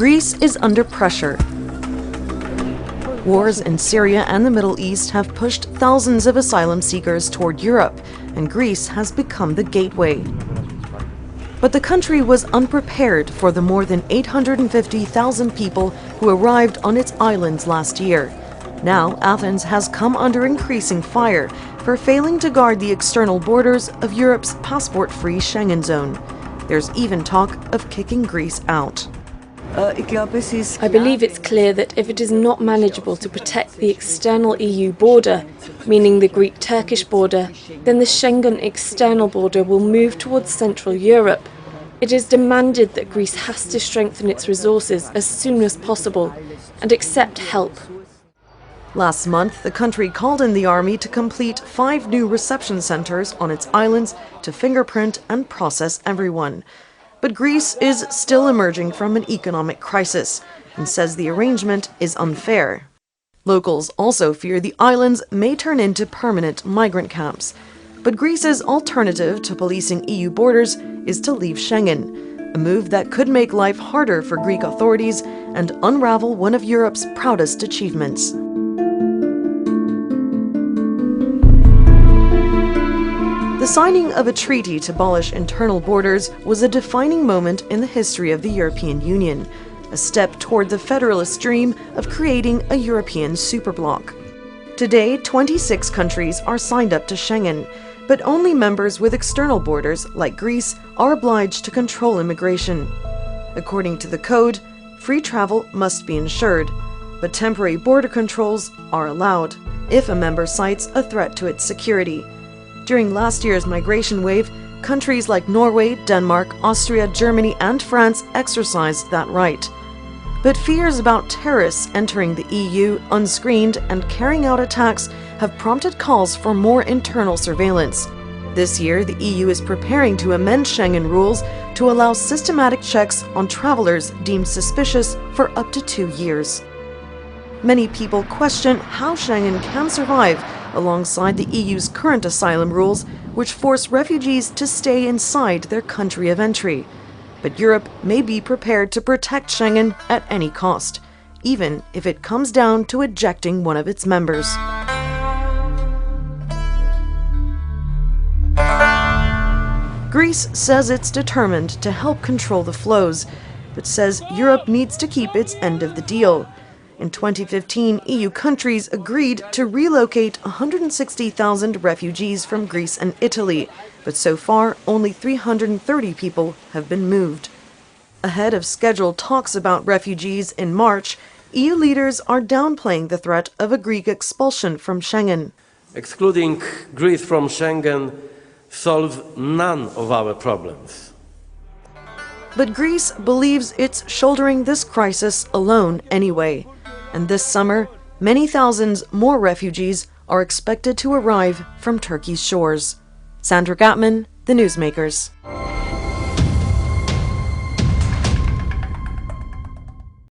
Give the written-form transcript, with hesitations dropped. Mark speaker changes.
Speaker 1: Greece is under pressure. Wars in Syria and the Middle East have pushed thousands of asylum seekers toward Europe, and Greece has become the gateway. But the country was unprepared for the more than 850,000 people who arrived on its islands last year. Now, Athens has come under increasing fire for failing to guard the external borders of Europe's passport-free Schengen zone. There's even talk of kicking Greece out.
Speaker 2: I believe it's clear that if it is not manageable to protect the external EU border, meaning the Greek-Turkish border, then the Schengen external border will move towards Central Europe. It is demanded that Greece has to strengthen its resources as soon as possible and accept help.
Speaker 1: Last month, the country called in the army to complete 5 new reception centers on its islands to fingerprint and process everyone. But Greece is still emerging from an economic crisis and says the arrangement is unfair. Locals also fear the islands may turn into permanent migrant camps. But Greece's alternative to policing EU borders is to leave Schengen, a move that could make life harder for Greek authorities and unravel one of Europe's proudest achievements. The signing of a treaty to abolish internal borders was a defining moment in the history of the European Union, a step toward the federalist dream of creating a European superbloc. Today, 26 countries are signed up to Schengen, but only members with external borders, like Greece, are obliged to control immigration. According to the code, free travel must be ensured, but temporary border controls are allowed if a member cites a threat to its security. During last year's migration wave, countries like Norway, Denmark, Austria, Germany, and France exercised that right. But fears about terrorists entering the EU unscreened and carrying out attacks have prompted calls for more internal surveillance. This year, the EU is preparing to amend Schengen rules to allow systematic checks on travelers deemed suspicious for up to 2 years. Many people question how Schengen can survive alongside the EU's current asylum rules, which force refugees to stay inside their country of entry. But Europe may be prepared to protect Schengen at any cost, even if it comes down to ejecting one of its members. Greece says it's determined to help control the flows, but says Europe needs to keep its end of the deal. In 2015, EU countries agreed to relocate 160,000 refugees from Greece and Italy, but so far only 330 people have been moved. Ahead of scheduled talks about refugees in March, EU leaders are downplaying the threat of a Greek expulsion from Schengen.
Speaker 3: Excluding Greece from Schengen solves none of our problems.
Speaker 1: But Greece believes it's shouldering this crisis alone anyway. And this summer, many thousands more refugees are expected to arrive from Turkey's shores. Sandra Gatman, The Newsmakers.